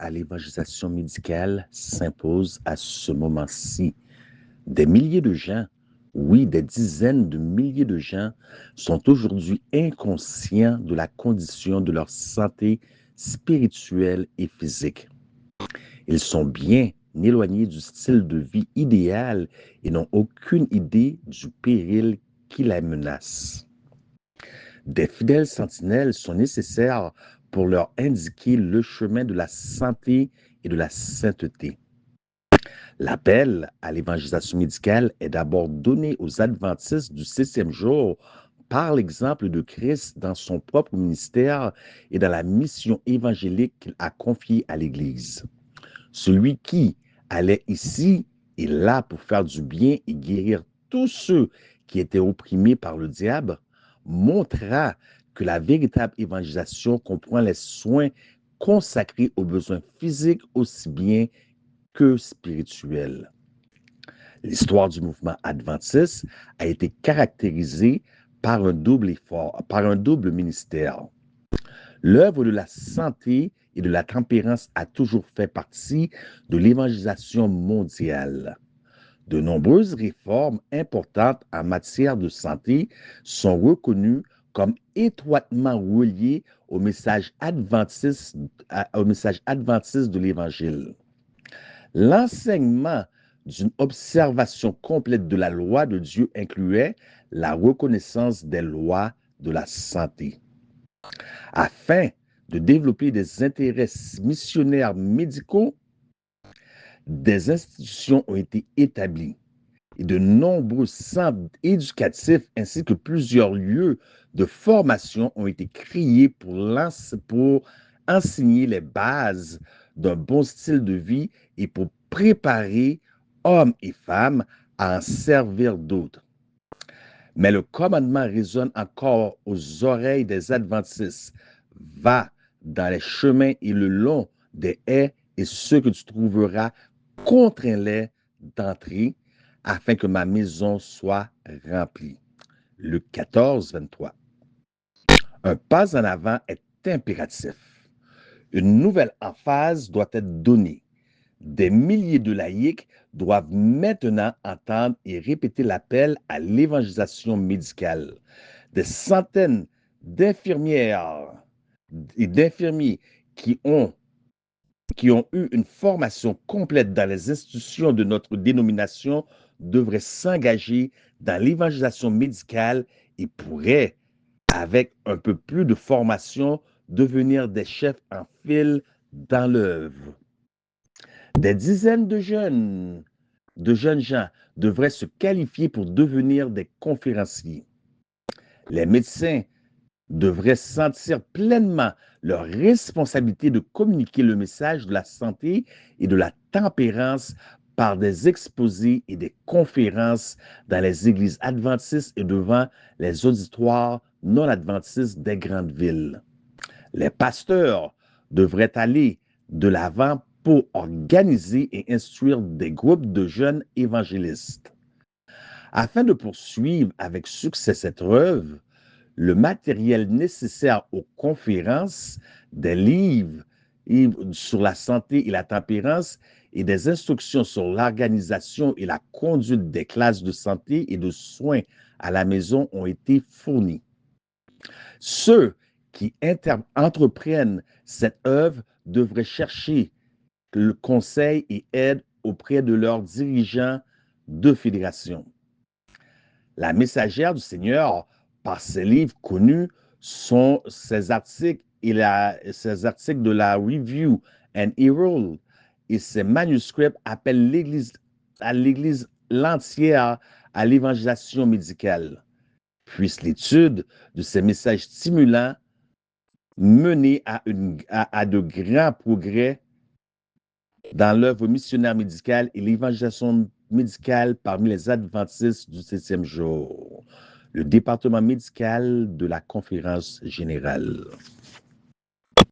à l'évangélisation médicale s'impose à ce moment-ci. Des milliers de gens, oui, des dizaines de milliers de gens sont aujourd'hui inconscients de la condition de leur santé spirituelle et physique. Ils sont bien éloignés du style de vie idéal et n'ont aucune idée du péril qui la menace. Des fidèles sentinelles sont nécessaires pour leur indiquer le chemin de la santé et de la sainteté. L'appel à l'évangélisation médicale est d'abord donné aux adventistes du 6e jour par l'exemple de Christ dans son propre ministère et dans la mission évangélique qu'il a confiée à l'Église. Celui qui allait ici et là pour faire du bien et guérir tous ceux qui étaient opprimés par le diable, montra que la véritable évangélisation comprend les soins consacrés aux besoins physiques aussi bien que spirituels. L'histoire du mouvement adventiste a été caractérisée par un double effort, par un double ministère. L'œuvre de la santé et de la tempérance a toujours fait partie de l'évangélisation mondiale. De nombreuses réformes importantes en matière de santé sont reconnues comme étroitement reliées au message adventiste de l'Évangile. L'enseignement d'une observation complète de la loi de Dieu incluait la reconnaissance des lois de la santé. Afin de développer des intérêts missionnaires médicaux, des institutions ont été établies et de nombreux centres éducatifs ainsi que plusieurs lieux de formation ont été créés pour enseigner les bases d'un bon style de vie et pour préparer hommes et femmes à en servir d'autres. Mais le commandement résonne encore aux oreilles des adventistes. Va dans les chemins et le long des haies et ceux que tu trouveras, contrains-les d'entrer afin que ma maison soit remplie. Luc 14, 23. Un pas en avant est impératif. Une nouvelle emphase doit être donnée. Des milliers de laïcs doivent maintenant entendre et répéter l'appel à l'évangélisation médicale. Des centaines d'infirmières et d'infirmiers qui ont eu une formation complète dans les institutions de notre dénomination devraient s'engager dans l'évangélisation médicale et pourraient, avec un peu plus de formation, devenir des chefs en file dans l'œuvre. Des dizaines de jeunes gens devraient se qualifier pour devenir des conférenciers. Les médecins devraient sentir pleinement leur responsabilité de communiquer le message de la santé et de la tempérance par des exposés et des conférences dans les églises adventistes et devant les auditoires non adventistes des grandes villes. Les pasteurs devraient aller de l'avant pour organiser et instruire des groupes de jeunes évangélistes. Afin de poursuivre avec succès cette œuvre, le matériel nécessaire aux conférences, des livres sur la santé et la tempérance et des instructions sur l'organisation et la conduite des classes de santé et de soins à la maison ont été fournis. Ceux qui entreprennent cette œuvre devraient chercher le conseil et aide auprès de leurs dirigeants de fédération. La messagère du Seigneur, par ses livres connus, sont ses articles de la Review and Herald et ses manuscrits appellent l'Église l'entière à l'évangélisation médicale. Puisse l'étude de ces messages stimulants mener à de grands progrès dans l'œuvre missionnaire médicale et l'évangélisation médicale parmi les adventistes du 7e jour. Le département médical de la Conférence générale.